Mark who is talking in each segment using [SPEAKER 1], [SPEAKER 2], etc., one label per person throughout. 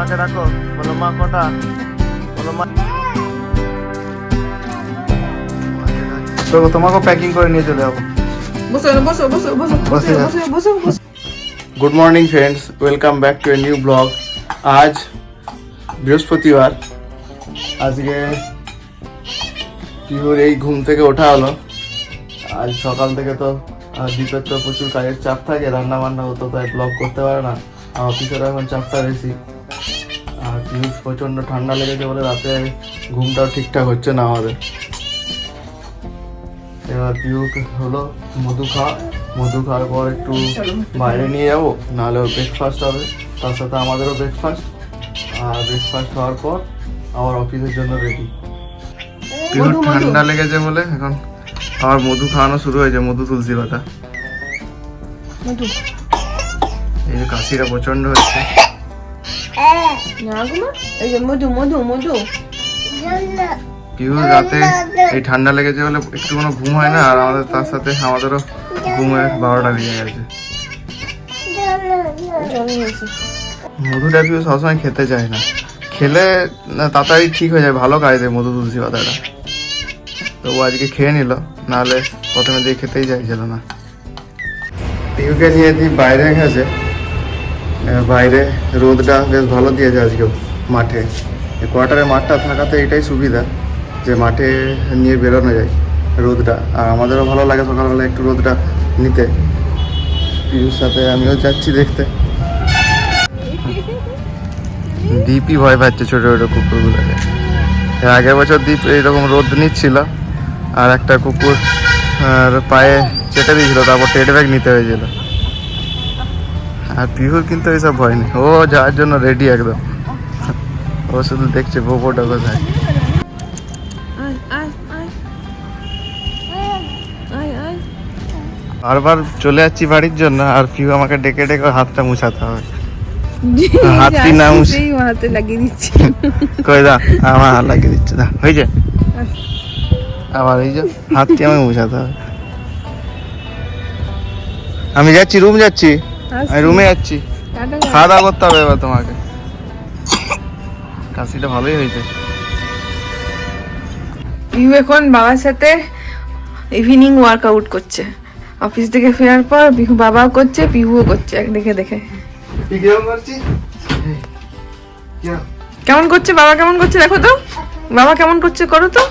[SPEAKER 1] মাকে ডাকো, বলো মা কটা, বলো মা। তো তোমাকে প্যাকিং করে নিয়ে চলে যাবো। Good morning friends, welcome back to a new blog. আজ বৃহস্পতিবার। আজকে পিহুর এই ঘুম থেকে ওঠা হলো। আজ সকাল থেকে তো দ্বীপের তো প্রচুর কাজের চাপ থাকে, রান্না বান্না হতো, তাই ব্লগ করতে পারে না। অফিসের এখন চাপটা বেশি। আর পিহু প্রচণ্ড ঠান্ডা লেগেছে বলে রাতে ঘুমটাও ঠিকঠাক হচ্ছে না আমাদের। এবার পিহু হলো মধু খাওয়ার পর একটু বাইরে নিয়ে যাবো, নাহলে ওর ব্রেকফাস্ট হবে, তার সাথে আমাদেরও ব্রেকফাস্ট। আর ব্রেকফাস্ট হওয়ার পর আমার অফিসের জন্য রেডি। পিহুর ঠান্ডা লেগেছে বলে এখন আমার মধু খাওয়ানো শুরু হয়েছে, মধু তুলসী পাতা। এই যে কাশিটা প্রচন্ড হচ্ছে। পিহুর রাতে এই ঠান্ডা লেগেছে বলে একটু কোনো ঘুম হয় না, আর আমাদের তার সাথে আমাদেরও ঘুমের 12টা বেজে গেছে। মধুটা পিহু সবসময় খেতে চায় না, খেলে তাড়াতাড়ি ঠিক হয়ে যায়, ভালো কাজ দেয় মধু তুলসী পাতাটা। তো ও আজকে খেয়ে নিল, নাহলে প্রথমে দিয়ে খেতেই চাইছিল না। পিহুকে নিয়ে দিই বাইরে গেছে। বাইরে রোদটা বেশ ভালো দিয়েছে আজকেও মাঠে। কোয়ার্টারে মাঠটা থাকাতে এটাই সুবিধা যে মাঠে নিয়ে বেরোনো যায় রোদটা, আর আমাদেরও ভালো লাগে সকালবেলা একটু রোদটা নিতে। পিহুর সাথে আমিও যাচ্ছি দেখতে। দীপই ভয় পাচ্ছে ছোটো ছোটো কুকুরগুলোকে। এর আগের বছর দীপ এইরকম রোদ নিচ্ছিল, আর একটা কুকুর পায়ে চেটে দিয়েছিল, তারপর টেড ব্যাগ নিতে হয়েছিল। আর পিহুর কিন্তু এইসব ভয় নেই, ও যাওয়ার জন্য রেডি একদম। ও শুধু দেখছে ভোপোটা কোথায়। বারবার চলে যাচ্ছি বাড়ির জন্য, আর পিহু আমাকে ডেকে ডেকে হাতটা মুছাতে হবে। হাতটি না মুছে হাতে লাগিয়ে দিচ্ছি। কই দা আমার হাত লাগিয়ে দিচ্ছে, দা হয়েছে। আবার এই যে হাতটি আমি মুছাতে হবে। আমি যাচ্ছি, রুম যাচ্ছি, আমি রুমে যাচ্ছি। খাওয়া দাওয়া করতে হবে এবার তোমাকে। কাশিটা ভালোই হয়েছে।
[SPEAKER 2] পিহু এখন বাবার সাথে ইভিনিং ওয়ার্কআউট করছে। অফিস থেকে ফেরার পর পিহু বাবাও করছে, পিহুও করছে দেখে দেখে। কেমন করছে বাবা, কেমন করছে দেখো তো, বাবা কেমন করছে করো তো।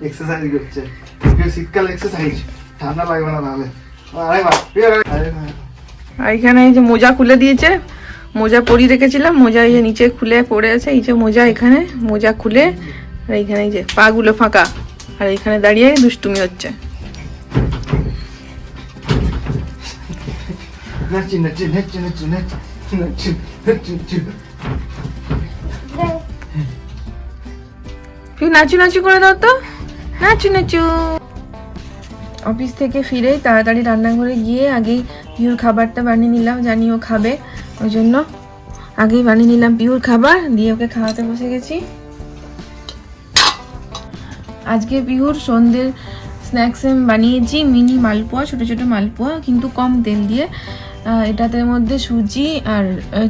[SPEAKER 1] এক্সারসাইজ করছে, শীতকাল এক্সারসাইজ, ঠান্ডা লাগবে না তাহলে।
[SPEAKER 2] আর এখানে এই যে মোজা খুলে দিয়েছে, মোজা পরিয়ে রেখেছিলাম, মোজা এই যে নিচে খুলে পড়ে আছে। এই যে মোজা, এখানে মোজা খুলে, আর এইখানে এই যে পা গুলো ফাঁকা, আর এখানে দাঁড়িয়ে দুষ্টুমি হচ্ছে। নাচু নাচু করে দাও তো, নাচু নাচু। অফিস থেকে ফিরে তাড়াতাড়ি রান্নাঘরে গিয়ে আগেই পিহুর খাবারটা বানিয়ে নিলাম, জানি ও খাবে, ওই জন্য আগেই বানিয়ে নিলাম পিহুর খাবার, দিয়ে ওকে খাওয়াতে বসে গেছি। আজকে পিহুর সন্ধ্যের স্ন্যাক্সে বানিয়েছি মিনি মালপোয়া, ছোটো ছোটো মালপোয়া, কিন্তু কম তেল দিয়ে। এটাতে মধ্যে সুজি আর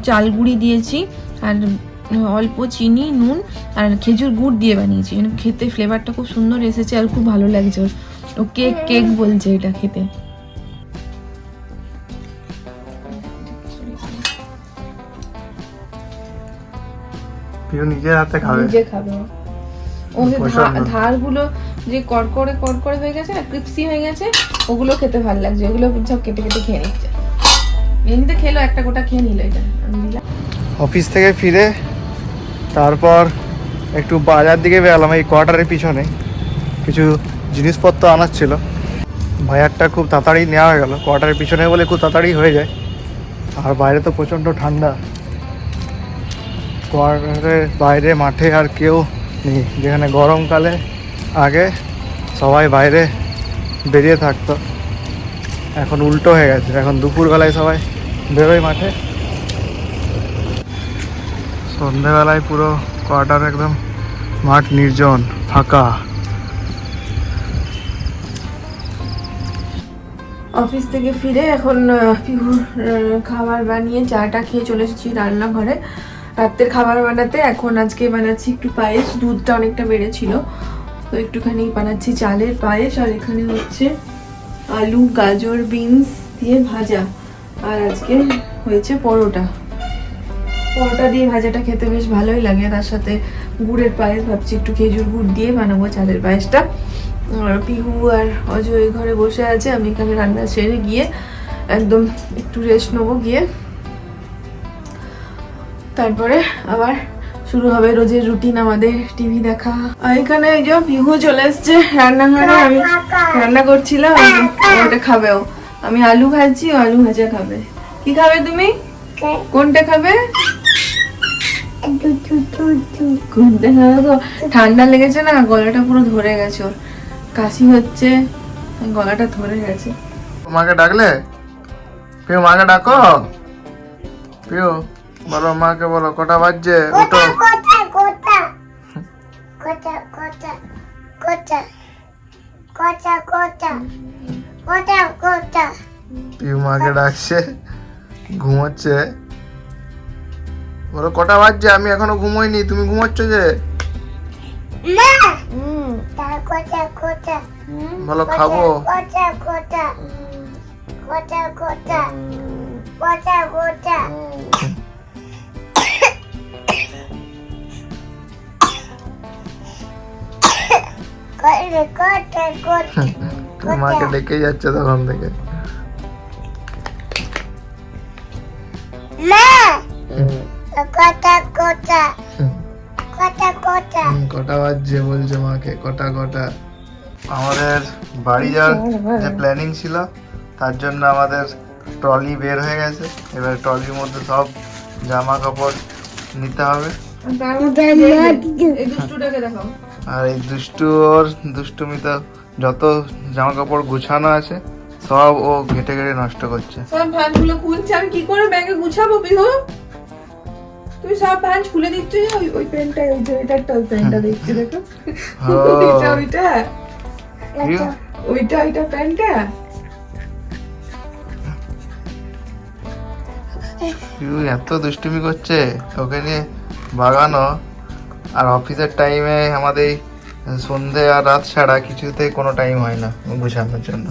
[SPEAKER 2] চাল গুঁড়ি দিয়েছি, আর অল্প চিনি, নুন আর খেজুর গুড় দিয়ে বানিয়েছি। খেতে ফ্লেভারটা খুব সুন্দর এসেছে, আর খুব ভালো লাগছে। ও কেক কেক বলছে এটা খেতে।
[SPEAKER 1] নিজের হাতে খাবে,
[SPEAKER 2] নিজে খাবে। ও ধারগুলো যে কড়কড়ে কড়কড়ে হয়ে গেছে না, ক্রিপসি হয়ে গেছে, ওগুলো খেতে ভালো লাগছে। ওগুলো সব কেটে কেটে খেয়ে নিচ্ছে। এমনিতে খেলো, একটা গোটা খেয়ে নিল। এটা
[SPEAKER 1] অফিস থেকে ফিরে তারপর একটু বাজার দিকে বেরোলাম। এই কোয়ার্টারের পিছনে কিছু জিনিসপত্র আনার ছিল। বাজারটা খুব তাড়াতাড়ি নেওয়া হয়ে গেল, কোয়ার্টারের পিছনে বলে খুব তাড়াতাড়ি হয়ে যায়। আর বাইরে তো প্রচণ্ড ঠান্ডা, কোয়ার্টারের বাইরে মাঠে আর কেউ নেই। যেখানে গরমকালে আগে সবাই বাইরে বেরিয়ে থাকতো, এখন উল্টো হয়ে গেছে। এখন দুপুরবেলায় সবাই বেরোয় মাঠে, সন্ধ্যেবেলায় পুরো কোয়ার্টার একদম মাঠ নির্জন ফাঁকা।
[SPEAKER 2] অফিস থেকে ফিরে এখন পিহুর খাবার বানিয়ে চাটা খেয়ে চলে এসেছি রান্নাঘরে রাতের খাবার বানাতে। এখন আজকে বানাচ্ছি একটু পায়েস, দুধটা অনেকটা বেড়েছিল তো একটুখানি বানাচ্ছি চালের পায়েস। আর এখানে হচ্ছে আলু গাজর বিনস দিয়ে ভাজা, আর আজকে হয়েছে পরোটা। পরোটা দিয়ে ভাজাটা খেতে বেশ ভালোই লাগে, তার সাথে গুড়ের পায়েস ভাবছি একটু খেজুর গুড় দিয়ে বানাবো চালের পায়েসটা। আর পিহু আর অজয় ঘরে বসে আছে, আমি এখানে রান্না সেরে গিয়ে একদম একটু রেস্ট নেবো, গিয়ে তারপরে আবার শুরু হবে রোজের রুটিন আমাদের, টিভি দেখা। আর এখানে এই যে পিহু চলে এসছে রান্নাঘরে, আমি রান্না করছিলাম, ওটা খাবেও। আমি আলু ভাজছি, ও আলু ভাজা খাবে। কি খাবে তুমি? কোনটা খাবে? কোনটা খাবে গো? ঠান্ডা লেগেছে না, গলাটা পুরো ধরে গেছে, ওর কাশি হচ্ছে, গলাটা ধরে গেছে।
[SPEAKER 1] মাকে ডাকলে? পিউ মাকে ডাকো। পিউ বলো, মাকে বলো কটা বাজছে, উঠো। পিউ মাকে ডাকছে, ঘুমোচ্ছে। বলো কটা বাজছে, আমি এখনো ঘুমোইনি, তুমি ঘুমোচ্ছ যে? বলো খাবো। মাকে ডেকে যাচ্ছে তখন থেকে। কটা বাজছে বলছে মাকে, কটা কটা। আমাদের বাড়ি যাওয়ার যে প্ল্যানিং ছিল তার জন্য আমাদের ট্রলি বের হয়ে গেছে। এবার ট্রলির মধ্যে সব জামা কাপড় নিতে হবে। আর এই দুষ্টু ওর দুষ্টুমিতে যত জামা কাপড় গুছানো আছে সব ও ঘেটে ঘেটে নষ্ট করছে।
[SPEAKER 2] সব ভাঁজগুলো খুলছে, আমি কি করে ব্যাগে গুছাবো পিহু? তুই সব ভাঁজ খুলে দিচ্ছ, ওই প্যান্টটা, ওই যে এটা ওই প্যান্টটা দেখছি, দেখো ওইটা ওইটা ওইটা ওইটা প্যান্টটা।
[SPEAKER 1] এত দুষ্টুমি করছে, ওকে নিয়ে বাগানো। আর অফিসের টাইমে আমাদের সন্ধে আর রাত ছাড়া কিছুতেই কোনো টাইম হয় না গুছানোর জন্য।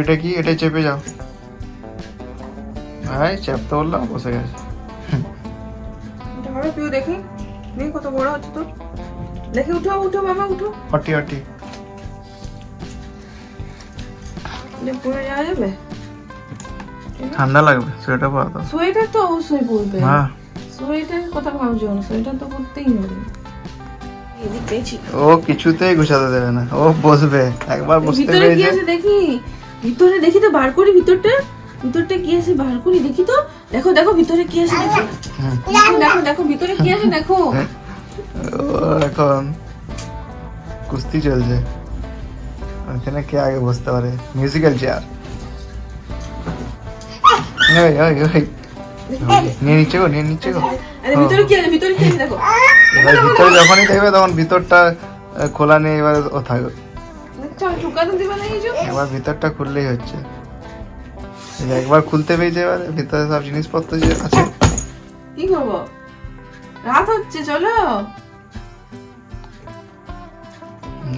[SPEAKER 1] এটা কি? এটা চেপে যাও। ভাই চেপতে বললাম, বসে গেছে।
[SPEAKER 2] দেখি দেখি কত বড় হচ্ছে তো, দেখি উঠো উঠো বাবা উঠো।
[SPEAKER 1] হটি হটি
[SPEAKER 2] পরে যাওয়া যাবে?
[SPEAKER 1] ঠান্ডা লাগবে, সোয়েটার পরা তো।
[SPEAKER 2] সোয়েটার তো অবশ্যই পরবে।
[SPEAKER 1] হ্যাঁ,
[SPEAKER 2] সোয়েটার কথা ভাবছো না, সোয়েটার তো পরতেই হবে।
[SPEAKER 1] ও কিছুতেই গুছাতে দেবে না, ও বসবে একবার বসতে
[SPEAKER 2] ভিতরে কি
[SPEAKER 1] পেরেছে।
[SPEAKER 2] আছে দেখি, ভিতরে দেখি তো, বার করি ভিতরটা, ভিতরটা কি আছে বার করি দেখি তো। দেখো দেখো ভিতরে কি আছে দেখো, দেখো দেখো ভিতরে কি আছে দেখো।
[SPEAKER 1] ও এখন কুস্তি চলছে, ওখানে কে আগে বসতে পারে। মিউজিক্যাল চেয়ার নিয়ে নিচ্ছে গো, নিয়ে নিচ্ছে গো।
[SPEAKER 2] আরে ভিতরে কি আছে, ভিতরে কি আছে দেখো।
[SPEAKER 1] এবার ভিতরে যখনই দেখবে তখন ভিতরটা খোলা নেই, এবার ও থাকবে।
[SPEAKER 2] চল ঢুকাতে দিবে না কিছু।
[SPEAKER 1] এবার ভিতরটা খুললেই হচ্ছে। এই যে একবার খুলতে পেরেছে, এবার ভিতরে সব জিনিসপত্র যে আছে।
[SPEAKER 2] কি করবো, রাত হচ্ছে, চলো।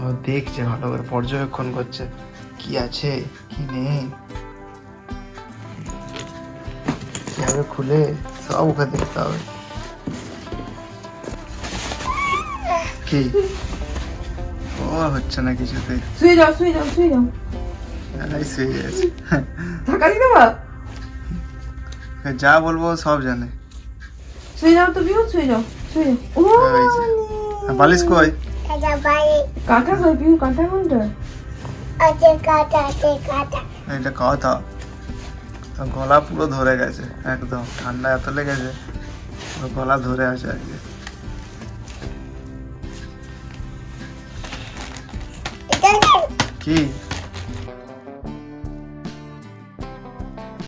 [SPEAKER 1] ও দেখছে ভালো করে, পর্যবেক্ষণ করছে কি আছে কি নেই, কিভাবে খুলে সব ওকে দেখতে হবে। কি ও হচ্ছে না কিছুতে।
[SPEAKER 2] শুয়ে যাও শুয়ে যাও শুয়ে যাও।
[SPEAKER 1] শুয়ে গেছে।
[SPEAKER 2] ঢাকা দিয়ে দেবা?
[SPEAKER 1] যা বলবো সব জানে।
[SPEAKER 2] শুয়ে যাও তো পিউ, শুয়ে যাও শুয়ে যাও। ও
[SPEAKER 1] বালিশ কই?
[SPEAKER 2] কাঁটা কই পিউ, কাঁটা কোনটা?
[SPEAKER 1] এটা কথা, গলা পুরো ধরে গেছে একদম, ঠান্ডা এত লেগেছে গলা ধরে আছে আজকে। কি